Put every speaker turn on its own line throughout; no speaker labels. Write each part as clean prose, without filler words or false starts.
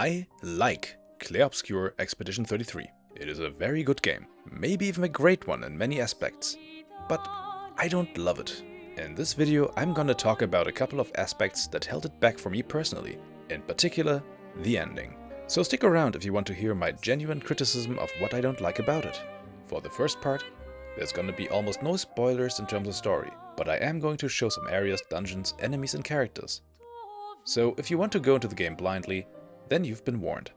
I like Clair Obscure Expedition 33. It is a very good game, maybe even a great one in many aspects, but I don't love it. In this video I'm gonna talk about a couple of aspects that held it back for me personally, in particular the ending. So stick around if you want to hear my genuine criticism of what I don't like about it. For the first part, there's gonna be almost no spoilers in terms of story, but I am going to show some areas, dungeons, enemies and characters. So if you want to go into the game blindly, then you've been warned.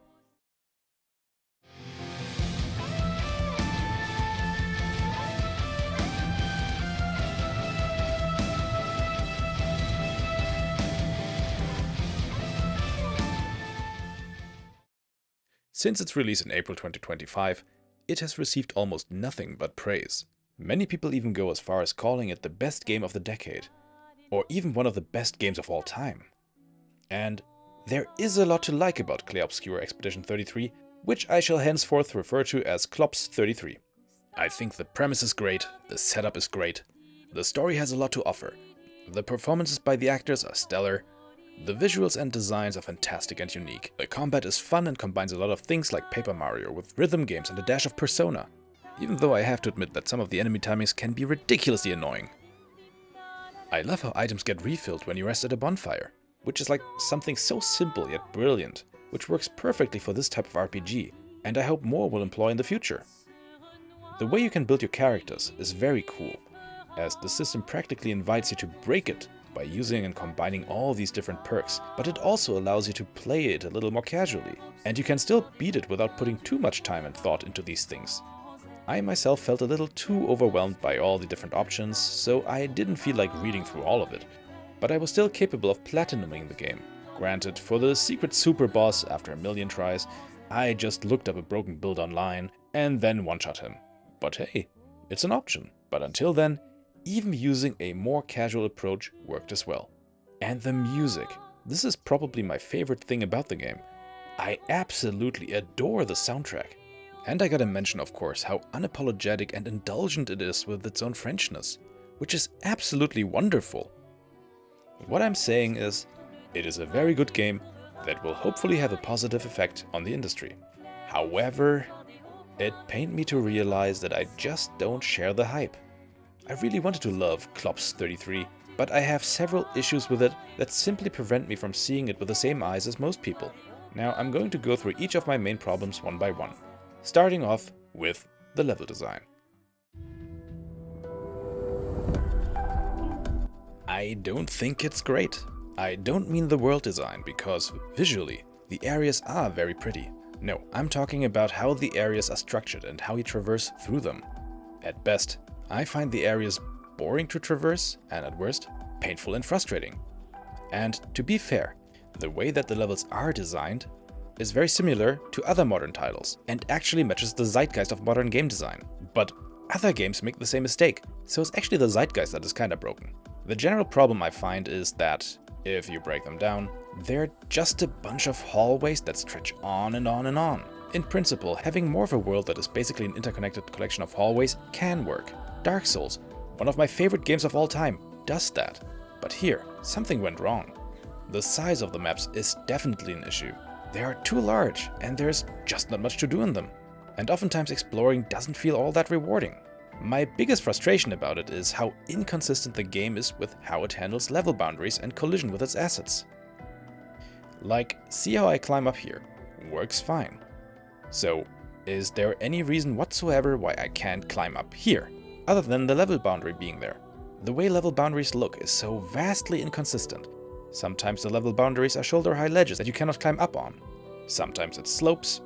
Since its release in April 2025, it has received almost nothing but praise. Many people even go as far as calling it the best game of the decade, or even one of the best games of all time. And there is a lot to like about Clair Obscure Expedition 33, which I shall henceforth refer to as CLOBS 33. I think the premise is great, the setup is great, the story has a lot to offer, the performances by the actors are stellar, the visuals and designs are fantastic and unique, the combat is fun and combines a lot of things like Paper Mario with rhythm games and a dash of Persona, even though I have to admit that some of the enemy timings can be ridiculously annoying. I love how items get refilled when you rest at a bonfire, which is like something so simple yet brilliant, which works perfectly for this type of RPG, and I hope more will employ in the future. The way you can build your characters is very cool, as the system practically invites you to break it by using and combining all these different perks, but it also allows you to play it a little more casually, and you can still beat it without putting too much time and thought into these things. I myself felt a little too overwhelmed by all the different options, so I didn't feel like reading through all of it. But I was still capable of platinuming the game. Granted, for the secret super boss, after a million tries, I just looked up a broken build online and then one-shot him. But hey, it's an option. But until then, even using a more casual approach worked as well. And the music. This is probably my favorite thing about the game. I absolutely adore the soundtrack. And I gotta mention, of course, how unapologetic and indulgent it is with its own Frenchness, which is absolutely wonderful. What I'm saying is, it is a very good game that will hopefully have a positive effect on the industry. However, it pained me to realize that I just don't share the hype. I really wanted to love CLOBS 33, but I have several issues with it that simply prevent me from seeing it with the same eyes as most people. Now I'm going to go through each of my main problems one by one, starting off with the level design. I don't think it's great. I don't mean the world design, because visually, the areas are very pretty. No, I'm talking about how the areas are structured and how you traverse through them. At best, I find the areas boring to traverse, and at worst, painful and frustrating. And to be fair, the way that the levels are designed is very similar to other modern titles, and actually matches the zeitgeist of modern game design. But other games make the same mistake, so it's actually the zeitgeist that is kinda broken. The general problem I find is that, if you break them down, they're just a bunch of hallways that stretch on and on and on. In principle, having more of a world that is basically an interconnected collection of hallways can work. Dark Souls, one of my favorite games of all time, does that. But here, something went wrong. The size of the maps is definitely an issue. They are too large, and there's just not much to do in them. And oftentimes exploring doesn't feel all that rewarding. My biggest frustration about it is how inconsistent the game is with how it handles level boundaries and collision with its assets. Like, see how I climb up here? Works fine. So, is there any reason whatsoever why I can't climb up here, other than the level boundary being there? The way level boundaries look is so vastly inconsistent. Sometimes the level boundaries are shoulder-high ledges that you cannot climb up on. Sometimes it's slopes,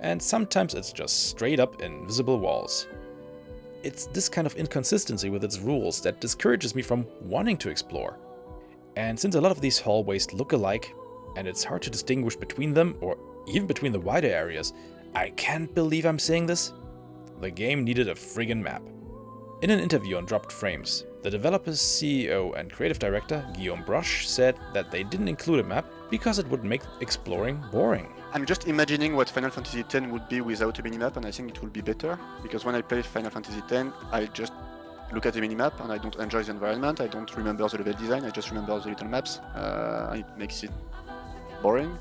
and sometimes it's just straight up invisible walls. It's this kind of inconsistency with its rules that discourages me from wanting to explore. And since a lot of these hallways look alike, and it's hard to distinguish between them, or even between the wider areas, I can't believe I'm saying this, the game needed a friggin' map. In an interview on Dropped Frames, the developer's CEO and creative director, Guillaume Broche, said that they didn't include a map because it would make exploring boring.
I'm just imagining what Final Fantasy X would be without a minimap, and I think it will be better, because when I play Final Fantasy X, I just look at the minimap and I don't enjoy the environment, I don't remember the level design, I just remember the little maps, and it makes it boring.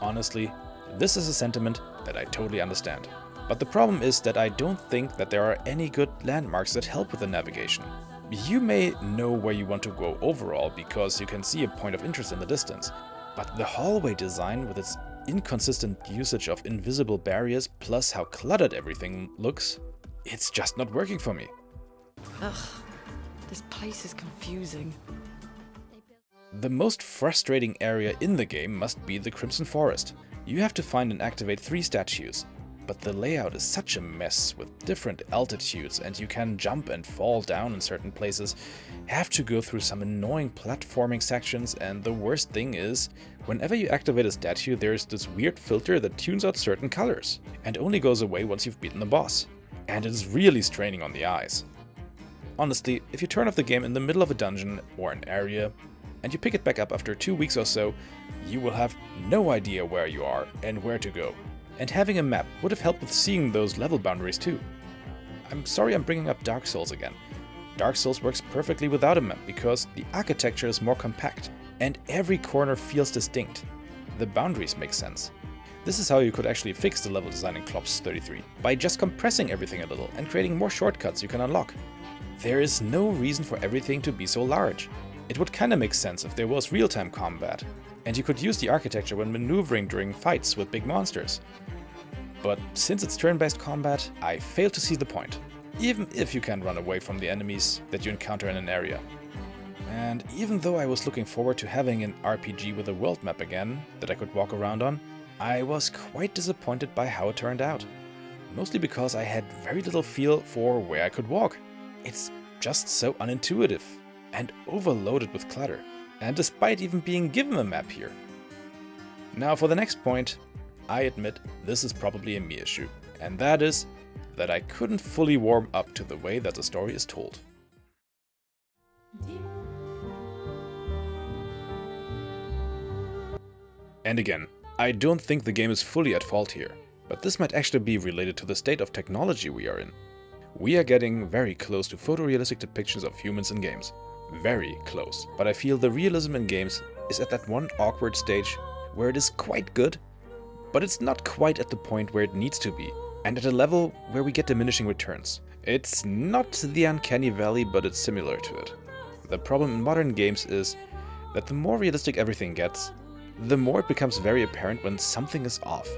Honestly, this is a sentiment that I totally understand. But the problem is that I don't think that there are any good landmarks that help with the navigation. You may know where you want to go overall because you can see a point of interest in the distance, but the hallway design with its inconsistent usage of invisible barriers plus how cluttered everything looks, it's just not working for me.
Ugh, this place is confusing.
The most frustrating area in the game must be the Crimson Forest. You have to find and activate 3 statues, but the layout is such a mess with different altitudes and you can jump and fall down in certain places, have to go through some annoying platforming sections, and the worst thing is, whenever you activate a statue there's this weird filter that tunes out certain colors and only goes away once you've beaten the boss. And it is really straining on the eyes. Honestly, if you turn off the game in the middle of a dungeon or an area, and you pick it back up after 2 weeks or so, you will have no idea where you are and where to go. And having a map would have helped with seeing those level boundaries too. I'm sorry I'm bringing up Dark Souls again. Dark Souls works perfectly without a map because the architecture is more compact and every corner feels distinct. The boundaries make sense. This is how you could actually fix the level design in CLOBS 33, by just compressing everything a little and creating more shortcuts you can unlock. There is no reason for everything to be so large. It would kinda make sense if there was real-time combat, and you could use the architecture when maneuvering during fights with big monsters. But since it's turn-based combat, I fail to see the point, even if you can run away from the enemies that you encounter in an area. And even though I was looking forward to having an RPG with a world map again that I could walk around on, I was quite disappointed by how it turned out. Mostly because I had very little feel for where I could walk. It's just so unintuitive and overloaded with clutter, and despite even being given a map here. Now for the next point, I admit this is probably a me issue, and that is that I couldn't fully warm up to the way that the story is told. And again, I don't think the game is fully at fault here, but this might actually be related to the state of technology we are in. We are getting very close to photorealistic depictions of humans in games. Very close, but I feel the realism in games is at that one awkward stage where it is quite good, but it's not quite at the point where it needs to be, and at a level where we get diminishing returns. It's not the uncanny valley, but it's similar to it. The problem in modern games is that the more realistic everything gets, the more it becomes very apparent when something is off,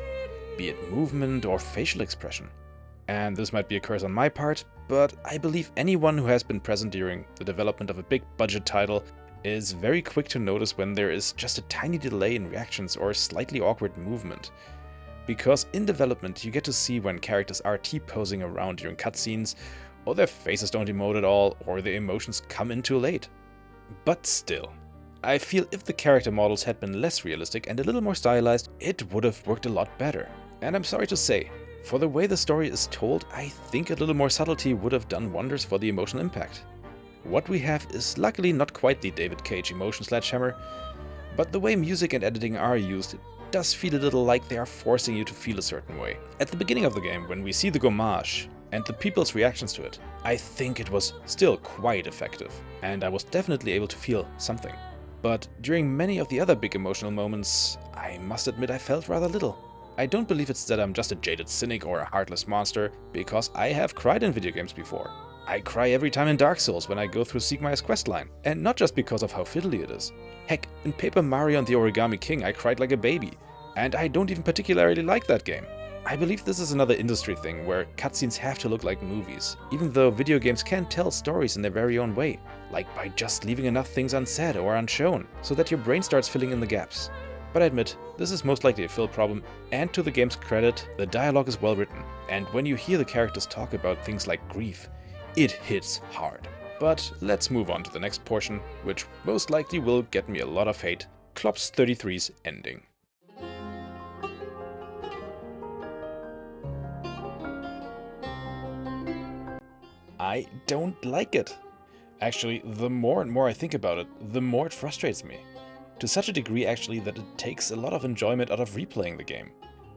be it movement or facial expression. And this might be a curse on my part, but I believe anyone who has been present during the development of a big budget title is very quick to notice when there is just a tiny delay in reactions or slightly awkward movement. Because in development you get to see when characters are T-posing around during cutscenes, or their faces don't emote at all, or their emotions come in too late. But still, I feel if the character models had been less realistic and a little more stylized, it would have worked a lot better. And I'm sorry to say, for the way the story is told, I think a little more subtlety would have done wonders for the emotional impact. What we have is luckily not quite the David Cage emotion sledgehammer, but the way music and editing are used, it does feel a little like they are forcing you to feel a certain way. At the beginning of the game, when we see the gommage and the people's reactions to it, I think it was still quite effective, and I was definitely able to feel something. But during many of the other big emotional moments, I must admit I felt rather little. I don't believe it's that I'm just a jaded cynic or a heartless monster, because I have cried in video games before. I cry every time in Dark Souls when I go through Siegmeyer's questline, and not just because of how fiddly it is. Heck, in Paper Mario and the Origami King I cried like a baby, and I don't even particularly like that game. I believe this is another industry thing where cutscenes have to look like movies, even though video games can tell stories in their very own way, like by just leaving enough things unsaid or unshown, so that your brain starts filling in the gaps. But I admit, this is most likely a fill problem, and to the game's credit, the dialogue is well written, and when you hear the characters talk about things like grief, it hits hard. But let's move on to the next portion, which most likely will get me a lot of hate, CLOBS 33's ending. I don't like it. Actually, the more and more I think about it, the more it frustrates me. To such a degree actually that it takes a lot of enjoyment out of replaying the game.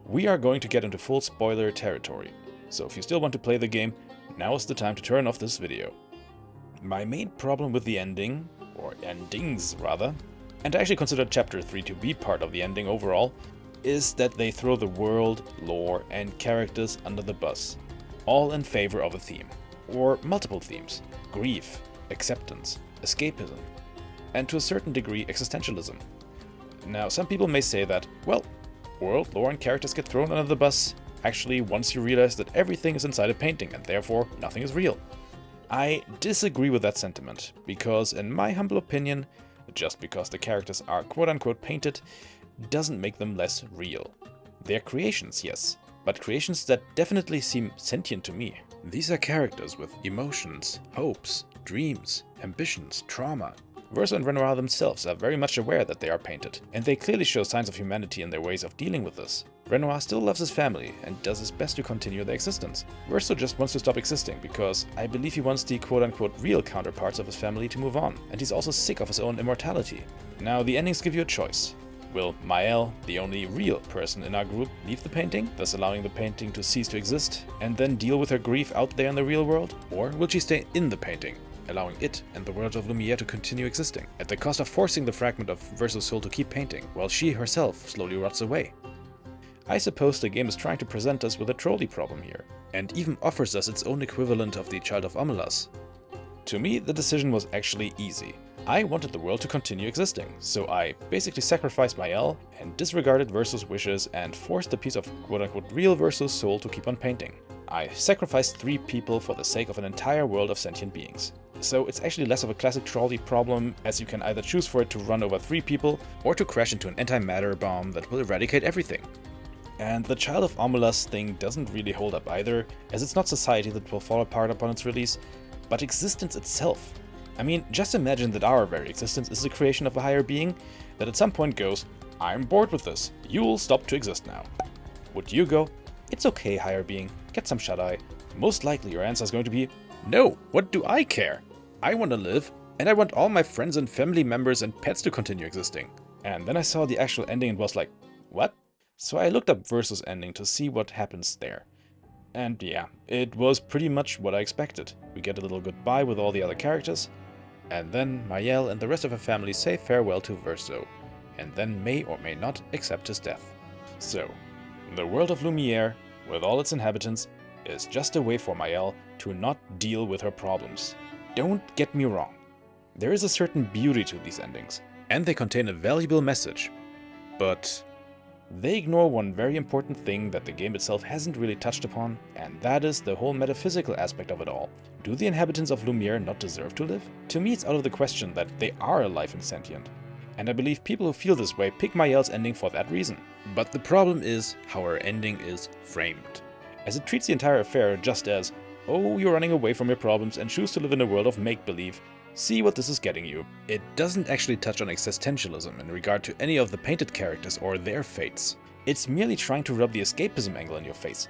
We are going to get into full spoiler territory, so if you still want to play the game, now is the time to turn off this video. My main problem with the ending, or endings rather, and I actually consider Chapter 3 to be part of the ending overall, is that they throw the world, lore, and characters under the bus, all in favor of a theme, or multiple themes: grief, acceptance, escapism, and to a certain degree existentialism. Now, some people may say that, well, world, lore, and characters get thrown under the bus actually once you realize that everything is inside a painting and therefore nothing is real. I disagree with that sentiment, because in my humble opinion, just because the characters are quote-unquote painted doesn't make them less real. They're creations, yes, but creations that definitely seem sentient to me. These are characters with emotions, hopes, dreams, ambitions, trauma. Verso and Renoir themselves are very much aware that they are painted, and they clearly show signs of humanity in their ways of dealing with this. Renoir still loves his family and does his best to continue their existence. Verso just wants to stop existing because I believe he wants the quote-unquote real counterparts of his family to move on, and he's also sick of his own immortality. Now, the endings give you a choice. Will Maëlle, the only real person in our group, leave the painting, thus allowing the painting to cease to exist, and then deal with her grief out there in the real world? Or will she stay in the painting, allowing it and the world of Lumiere to continue existing, at the cost of forcing the fragment of Verso's soul to keep painting, while she herself slowly rots away? I suppose the game is trying to present us with a trolley problem here, and even offers us its own equivalent of the Child of Amulas. To me, the decision was actually easy. I wanted the world to continue existing, so I basically sacrificed Maëlle and disregarded Verso's wishes and forced a piece of quote-unquote real Verso's soul to keep on painting. I sacrificed 3 people for the sake of an entire world of sentient beings. So it's actually less of a classic trolley problem, as you can either choose for it to run over 3 people, or to crash into an antimatter bomb that will eradicate everything. And the Child of Amulas thing doesn't really hold up either, as it's not society that will fall apart upon its release, but existence itself. I mean, just imagine that our very existence is the creation of a higher being that at some point goes, "I'm bored with this, you'll stop to exist now." Would you go, "It's okay, higher being, get some shut-eye"? Most likely your answer is going to be, "No, what do I care? I want to live, and I want all my friends and family members and pets to continue existing." And then I saw the actual ending and was like, what? So I looked up Verso's ending to see what happens there. And yeah, it was pretty much what I expected. We get a little goodbye with all the other characters, and then Maëlle and the rest of her family say farewell to Verso, and then may or may not accept his death. So, the world of Lumiere, with all its inhabitants, is just a way for Maëlle to not deal with her problems. Don't get me wrong. There is a certain beauty to these endings, and they contain a valuable message. But they ignore one very important thing that the game itself hasn't really touched upon, and that is the whole metaphysical aspect of it all. Do the inhabitants of Lumiere not deserve to live? To me, it's out of the question that they are alive and sentient. And I believe people who feel this way pick Maëlle's ending for that reason. But the problem is how her ending is framed, as it treats the entire affair just as, "Oh, you're running away from your problems and choose to live in a world of make-believe. See what this is getting you." It doesn't actually touch on existentialism in regard to any of the painted characters or their fates. It's merely trying to rub the escapism angle in your face.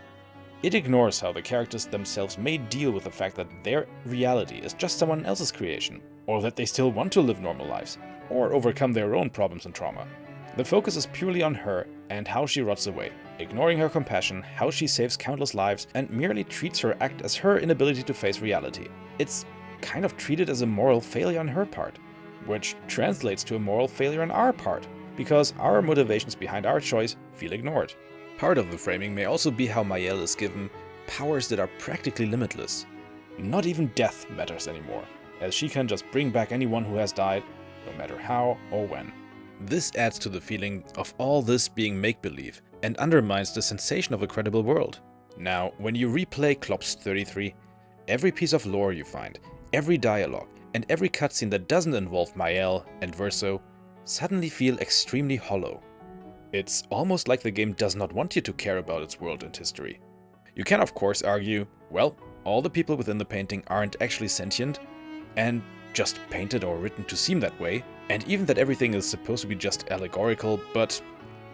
It ignores how the characters themselves may deal with the fact that their reality is just someone else's creation, or that they still want to live normal lives, or overcome their own problems and trauma. The focus is purely on her and how she rots away, ignoring her compassion, how she saves countless lives, and merely treats her act as her inability to face reality. It's kind of treated as a moral failure on her part, which translates to a moral failure on our part, because our motivations behind our choice feel ignored. Part of the framing may also be how Maëlle is given powers that are practically limitless. Not even death matters anymore, as she can just bring back anyone who has died, no matter how or when. This adds to the feeling of all this being make-believe, and undermines the sensation of a credible world. Now, when you replay CLOBS 33, every piece of lore you find, every dialogue, and every cutscene that doesn't involve Maëlle and Verso suddenly feel extremely hollow. It's almost like the game does not want you to care about its world and history. You can of course argue, well, all the people within the painting aren't actually sentient, and just painted or written to seem that way, and even that everything is supposed to be just allegorical, but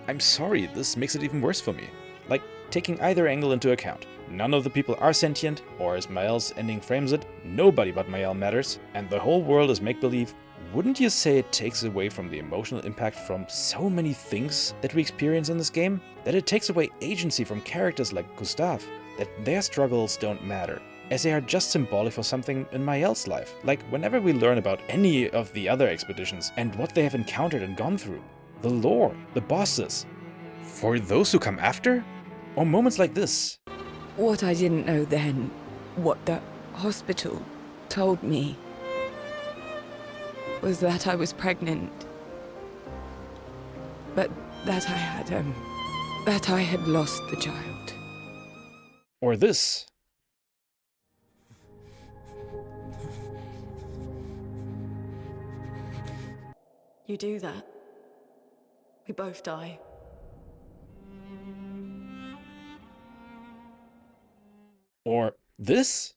I'm sorry, this makes it even worse for me. Like, taking either angle into account. None of the people are sentient, or as Maëlle's ending frames it, nobody but Maëlle matters, and the whole world is make-believe. Wouldn't you say it takes away from the emotional impact from so many things that we experience in this game? That it takes away agency from characters like Gustave, that their struggles don't matter, as they are just symbolic for something in Maëlle's life. Like, whenever we learn about any of the other expeditions and what they have encountered and gone through, the lore, the bosses, For those who come after? Or moments like this?
What I didn't know then, what the hospital told me, was that I was pregnant. But that I had lost the child.
Or this?
You do that, we both die.
Or this?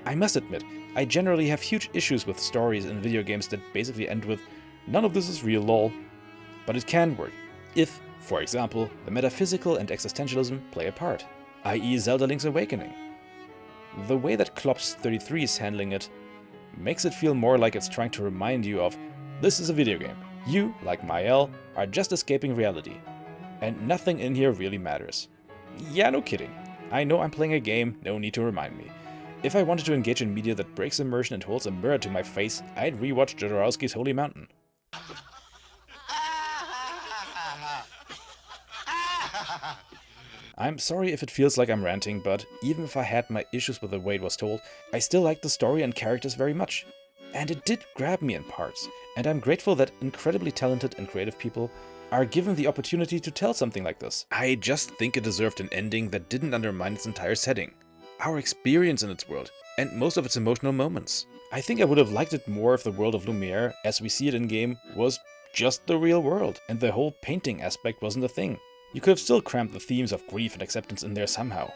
I must admit, I generally have huge issues with stories in video games that basically end with "none of this is real, lol." But it can work, if, for example, the metaphysical and existentialism play a part, i.e. Zelda Link's Awakening. The way that CLOBS 33 is handling it makes it feel more like it's trying to remind you of, this is a video game. You, like Mael, are just escaping reality. And nothing in here really matters. Yeah, no kidding. I know I'm playing a game, no need to remind me. If I wanted to engage in media that breaks immersion and holds a mirror to my face, I'd rewatch Jodorowsky's Holy Mountain. I'm sorry if it feels like I'm ranting, but even if I had my issues with the way it was told, I still like the story and characters very much. And it did grab me in parts, and I'm grateful that incredibly talented and creative people are given the opportunity to tell something like this. I just think it deserved an ending that didn't undermine its entire setting, our experience in its world, and most of its emotional moments. I think I would have liked it more if the world of Lumiere, as we see it in-game, was just the real world, and the whole painting aspect wasn't a thing. You could have still crammed the themes of grief and acceptance in there somehow.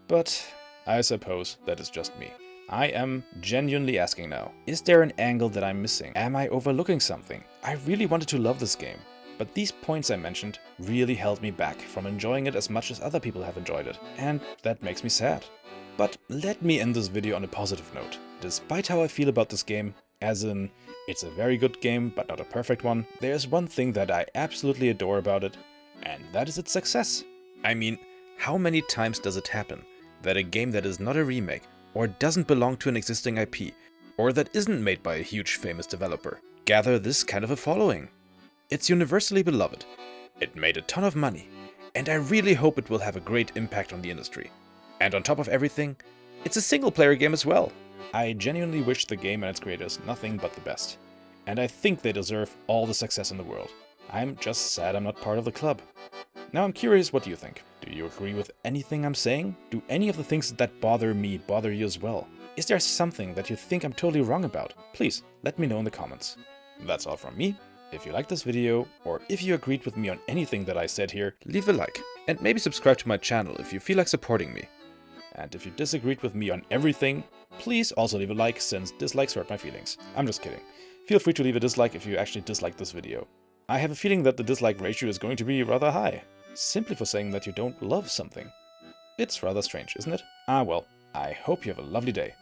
But I suppose that is just me. I am genuinely asking now, is there an angle that I'm missing? Am I overlooking something? I really wanted to love this game, but these points I mentioned really held me back from enjoying it as much as other people have enjoyed it, and that makes me sad. But let me end this video on a positive note. Despite how I feel about this game, as in, it's a very good game but not a perfect one, there's one thing that I absolutely adore about it, and that is its success. I mean, how many times does it happen that a game that is not a remake, or doesn't belong to an existing IP, or that isn't made by a huge famous developer, gather this kind of a following? It's universally beloved, it made a ton of money, and I really hope it will have a great impact on the industry. And on top of everything, it's a single-player game as well. I genuinely wish the game and its creators nothing but the best, and I think they deserve all the success in the world. I'm just sad I'm not part of the club. Now I'm curious, what do you think? Do you agree with anything I'm saying? Do any of the things that bother me bother you as well? Is there something that you think I'm totally wrong about? Please, let me know in the comments. That's all from me. If you liked this video, or if you agreed with me on anything that I said here, leave a like. And maybe subscribe to my channel if you feel like supporting me. And if you disagreed with me on everything, please also leave a like, since dislikes hurt my feelings. I'm just kidding. Feel free to leave a dislike if you actually dislike this video. I have a feeling that the dislike ratio is going to be rather high, simply for saying that you don't love something. It's rather strange, isn't it? Ah well, I hope you have a lovely day.